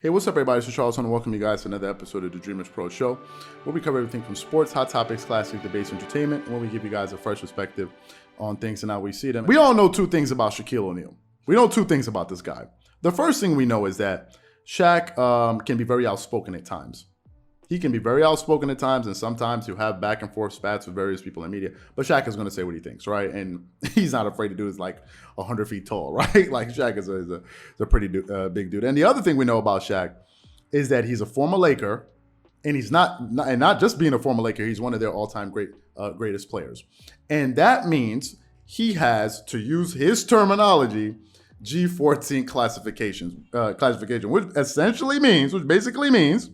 Hey, what's up, everybody? It's Charles, and welcome you guys to another episode of the Dreamerspro Show, where we cover everything from sports, hot topics, classic debates, entertainment, and where we give you guys a fresh perspective on things and how we see them. We all know two things about Shaquille O'Neal. We know two things about this guy. The first thing we know is that Shaq can be very outspoken at times. He can be very outspoken at times, and sometimes he'll have back and forth spats with various people in media. But Shaq is going to say what he thinks, right? And he's not afraid to do it. He's like 100 feet tall, right? Like Shaq is a pretty big dude. And the other thing we know about Shaq is that he's a former Laker, and he's not just being a former Laker. He's one of their all-time greatest players, and that means he has, to use his terminology, G14 classification, which basically means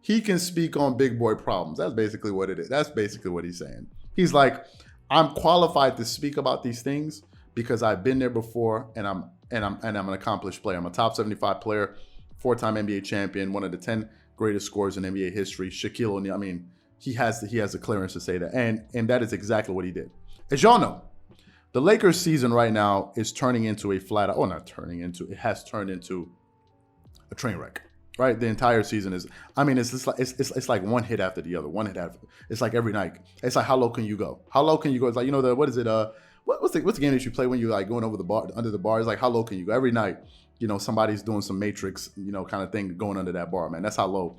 he can speak on big boy problems. That's basically what it is. That's basically what he's saying. He's like, I'm qualified to speak about these things because I've been there before, and I'm an accomplished player. I'm a top 75 player, 4-time NBA champion, one of the 10 greatest scorers in NBA history. Shaquille O'Neal. I mean, he has the clearance to say that, and that is exactly what he did. As y'all know, the Lakers season right now is turning into it has turned into a train wreck. Right, the entire season is. I mean, it's just like it's like one hit after the other. It's like every night. It's like, how low can you go? How low can you go? It's like, you know, what is it? What's the game that you play when you're like going over the bar, under the bar? It's like, how low can you go? Every night, you know, somebody's doing some Matrix, you know, kind of thing going under that bar, man. That's how low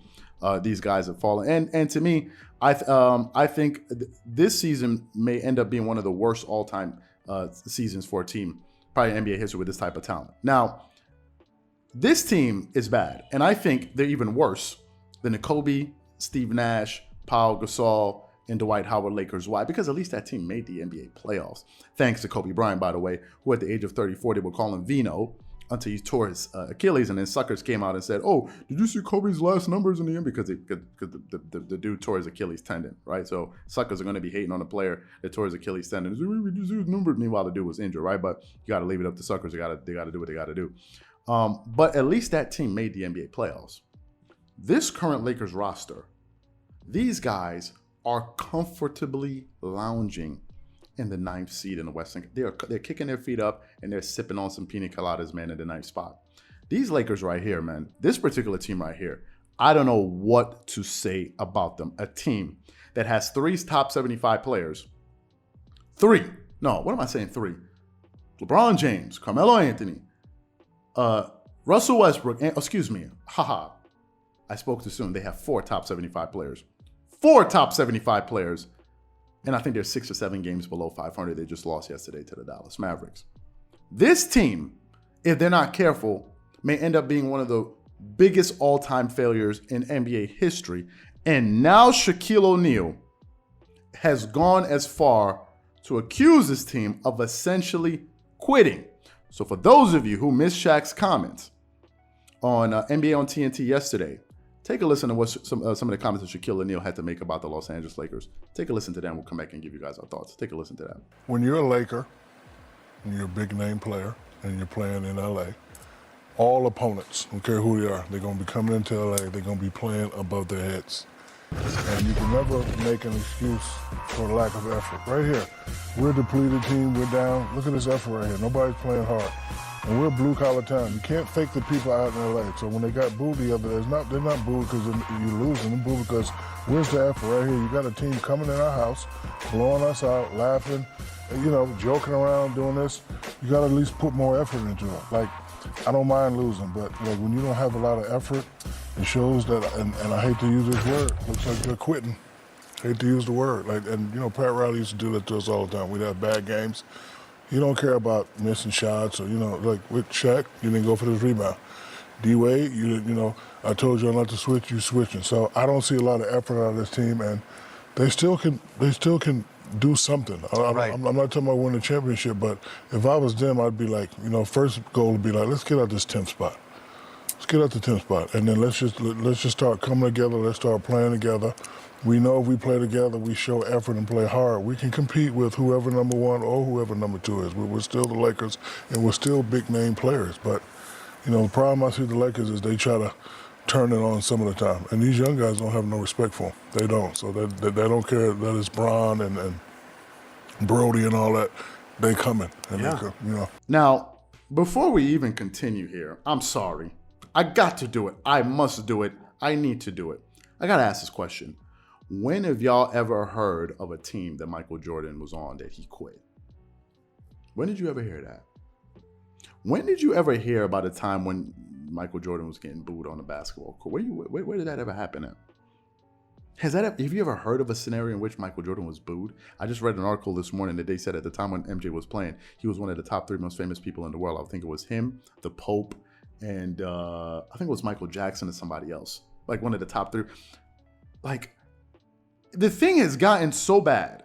these guys have fallen. And to me, I think this season may end up being one of the worst all-time seasons for a team, probably in NBA history, with this type of talent. Now, this team is bad, and I think they're even worse than the Kobe, Steve Nash, Paul Gasol, and Dwight Howard Lakers. Why? Because at least that team made the NBA playoffs. Thanks to Kobe Bryant, by the way, who at the age of 34, they would call him Vino until he tore his Achilles, and then suckers came out and said, oh, did you see Kobe's last numbers in the NBA? Because the dude tore his Achilles tendon, right? So suckers are going to be hating on a player that tore his Achilles tendon. Meanwhile, the dude was injured, right? But you got to leave it up to suckers. They got to do what they got to do. But at least that team made the NBA playoffs. This current Lakers roster, these guys are comfortably lounging in the 9th seed in the Western. They're kicking their feet up and they're sipping on some pina coladas, man, in the 9th spot. These Lakers right here, man, this particular team right here, I don't know what to say about them. A team that has 3 top 75 players. 3. No, what am I saying? 3. LeBron James, Carmelo Anthony, Russell Westbrook, I spoke too soon. They have 4 top 75 players. 4 top 75 players. And I think they're 6 or 7 games below 500. They just lost yesterday to the Dallas Mavericks. This team, if they're not careful, may end up being one of the biggest all-time failures in NBA history. And now Shaquille O'Neal has gone as far to accuse this team of essentially quitting. So for those of you who missed Shaq's comments on NBA on TNT yesterday, take a listen to what some of the comments that Shaquille O'Neal had to make about the Los Angeles Lakers. Take a listen to them. We'll come back and give you guys our thoughts. Take a listen to that. When you're a Laker, and you're a big name player, and you're playing in LA, all opponents, don't care who they are, they're going to be coming into LA, they're going to be playing above their heads. And you can never make an excuse for lack of effort. Right here, we're a depleted team, we're down. Look at this effort right here. Nobody's playing hard. And we're a blue-collar town. You can't fake the people out in LA. So when they got booed the other day, they're not booed because you're losing. They're booed because where's the effort right here? You got a team coming in our house, blowing us out, laughing, you know, joking around, doing this. You got to at least put more effort into it. Like, I don't mind losing, but like when you don't have a lot of effort, it shows that, and I hate to use this word, looks like you're quitting. Hate to use the word. Like, and you know, Pat Riley used to do that to us all the time. We'd have bad games. You don't care about missing shots, or, you know, like with Shaq, you didn't go for this rebound. D-Wade, you know, I told you not to switch, you switching. So I don't see a lot of effort out of this team, and they still can do something. Right. I'm not talking about winning a championship, but if I was them, I'd be like, you know, first goal would be like, let's get out this 10th spot. Let's get out the 10th spot, and then let's just start coming together. Let's start playing together. We know if we play together, we show effort and play hard, we can compete with whoever number 1 or whoever number 2 is. We're still the Lakers, and we're still big name players. But, you know, the problem I see with the Lakers is they try to turn it on some of the time, and these young guys don't have no respect for them. They don't. So they don't care that it's Bron and Brody and all that. They coming, and yeah. they, you know. Now, before we even continue here, I'm sorry. I got to do it. I must do it. I need to do it. I got to ask this question. When have y'all ever heard of a team that Michael Jordan was on that he quit? When did you ever hear that? When did you ever hear about a time when Michael Jordan was getting booed on the basketball court? Where did that ever happen at? Have you ever heard of a scenario in which Michael Jordan was booed? I just read an article this morning that they said at the time when MJ was playing, he was one of the top 3 most famous people in the world. I think it was him, the Pope, and I think it was Michael Jackson and somebody else. Like one of the top 3. Like, the thing has gotten so bad.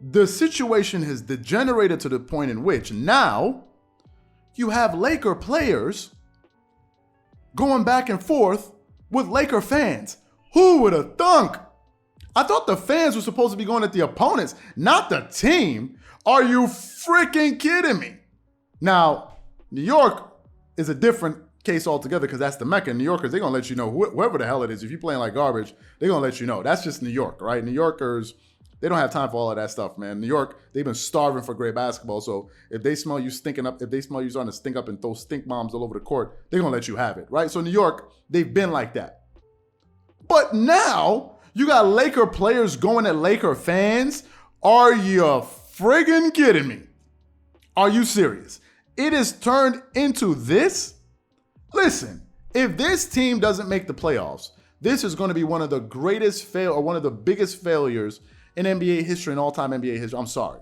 The situation has degenerated to the point in which now you have Laker players going back and forth with Laker fans. Who would have thunk? I thought the fans were supposed to be going at the opponents, not the team. Are you freaking kidding me? Now, New York is a different case altogether because that's the Mecca. New Yorkers, they're going to let you know, whoever the hell it is, if you're playing like garbage, they're going to let you know. That's just New York, right? New Yorkers, they don't have time for all of that stuff, man. New York, they've been starving for great basketball. So if they smell you stinking up, if they smell you starting to stink up and throw stink bombs all over the court, they're going to let you have it, right? So New York, they've been like that. But now you got Laker players going at Laker fans. Are you friggin' kidding me? Are you serious? It has turned into this. Listen, if this team doesn't make the playoffs, this is going to be one of the greatest one of the biggest failures in NBA history, in all-time NBA history. I'm sorry.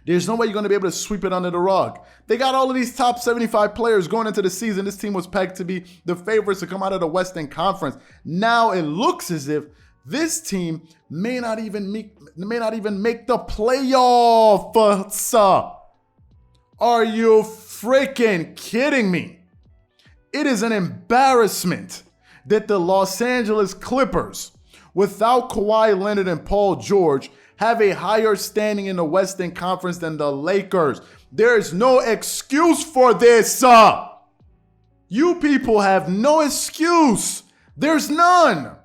There's no way you're going to be able to sweep it under the rug. They got all of these top 75 players going into the season. This team was pegged to be the favorites to come out of the Western Conference. Now it looks as if this team may not even make the playoffs. Are you freaking kidding me? It is an embarrassment that the Los Angeles Clippers, without Kawhi Leonard and Paul George, have a higher standing in the Western Conference than the Lakers. There is no excuse for this. You people have no excuse. There's none.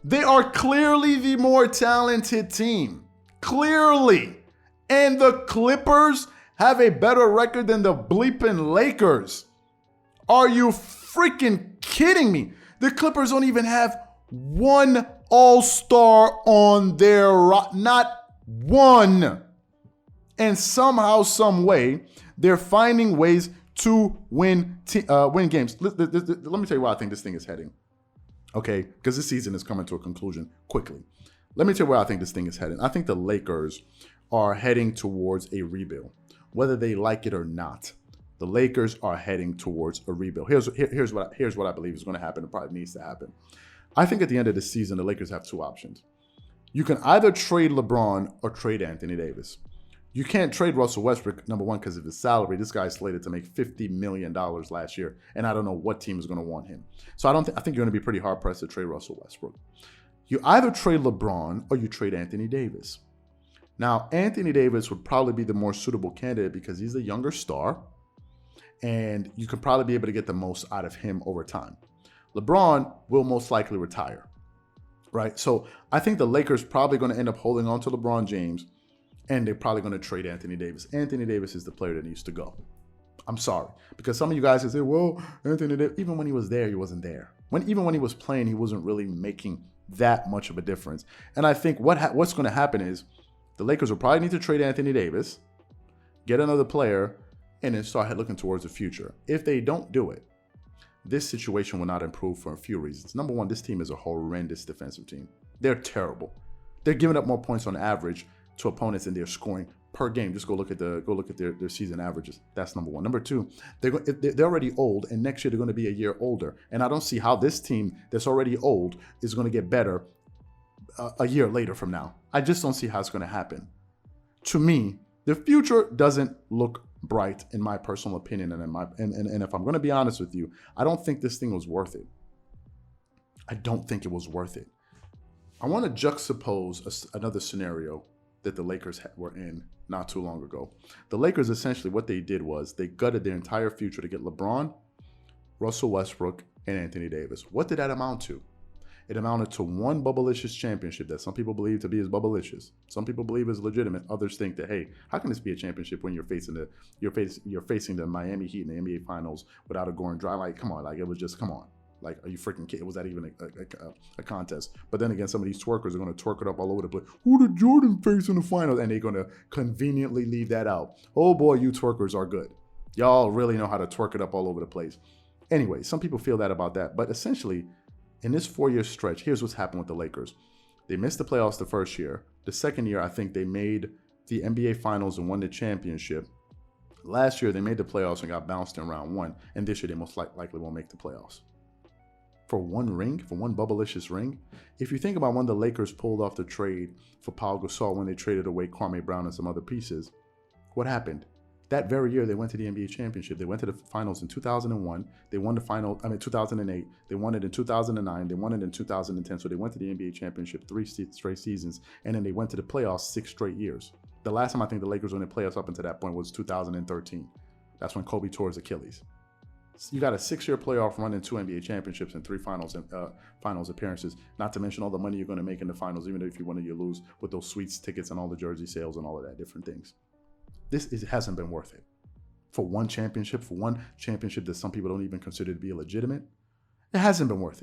They are clearly the more talented team. Clearly. And the Clippers have a better record than the bleeping Lakers. Are you freaking kidding me? The Clippers don't even have one all-star on their not one. And somehow, some way, they're finding ways to win games. Let me tell you where I think this thing is heading. Okay, because this season is coming to a conclusion quickly. Let me tell you where I think this thing is heading. I think the Lakers are heading towards a rebuild, whether they like it or not. The Lakers are heading towards a rebuild. Here's what I believe is going to happen. It probably needs to happen. I think at the end of the season, the Lakers have 2 options. You can either trade LeBron or trade Anthony Davis. You can't trade Russell Westbrook, number one, because of his salary. This guy's slated to make $50 million last year, and I don't know what team is going to want him. So I think you're going to be pretty hard-pressed to trade Russell Westbrook. You either trade LeBron or you trade Anthony Davis. Now, Anthony Davis would probably be the more suitable candidate because he's a younger star, and you could probably be able to get the most out of him over time. LeBron will most likely retire, right? So I think the Lakers probably going to end up holding on to LeBron James, and they're probably going to trade Anthony Davis. Anthony Davis is the player that needs to go. I'm sorry. Because some of you guys say, well, Anthony Davis, even when he was there, he wasn't there. Even when he was playing, he wasn't really making that much of a difference. And I think what's going to happen is the Lakers will probably need to trade Anthony Davis, get another player, and then start looking towards the future. If they don't do it, this situation will not improve for a few reasons. Number one, this team is a horrendous defensive team. They're terrible. They're giving up more points on average to opponents than they're scoring per game. Just go look at their season averages. That's number one. Number two, they're already old, and next year they're going to be a year older. And I don't see how this team that's already old is going to get better a year later from now. I just don't see how it's going to happen. To me, the future doesn't look bright, in my personal opinion, and if I'm going to be honest with you, I don't think this thing was worth it. I don't think it was worth it. I want to juxtapose another scenario that the Lakers were in not too long ago. The Lakers, essentially what they did was they gutted their entire future to get LeBron, Russell Westbrook, and Anthony Davis. What did that amount to? It amounted to one Bubblicious championship that some people believe to be as Bubblicious. Some people believe is legitimate. Others think that, hey, how can this be a championship when you're facing the Miami Heat in the NBA Finals without a Goran Dragic? Like, come on, like it was just, come on. Like, are you freaking kidding? Was that even a contest? But then again, some of these twerkers are going to twerk it up all over the place. Who did Jordan face in the finals? And they're going to conveniently leave that out. Oh boy, you twerkers are good. Y'all really know how to twerk it up all over the place. Anyway, some people feel that about that. But essentially, in this 4-year stretch, here's what's happened with the Lakers. They missed the playoffs the first year. The second year, I think they made the NBA Finals and won the championship. Last year, they made the playoffs and got bounced in round 1. And this year, they most likely won't make the playoffs. For one ring, for one Bubblicious ring. If you think about when the Lakers pulled off the trade for Pau Gasol, when they traded away Kwame Brown and some other pieces, what happened? That very year, they went to the NBA championship. They went to the finals in 2001. They won the final, 2008. They won it in 2009. They won it in 2010. So they went to the NBA championship 3 straight seasons. And then they went to the playoffs 6 straight years. The last time I think the Lakers were in the playoffs up until that point was 2013. That's when Kobe tore his Achilles. You got a 6-year playoff run and 2 NBA championships and 3 finals appearances, not to mention all the money you're going to make in the finals, even if you win or you lose, with those suites tickets and all the jersey sales and all of that different things. Hasn't been worth it. For one championship that some people don't even consider to be legitimate, it hasn't been worth it.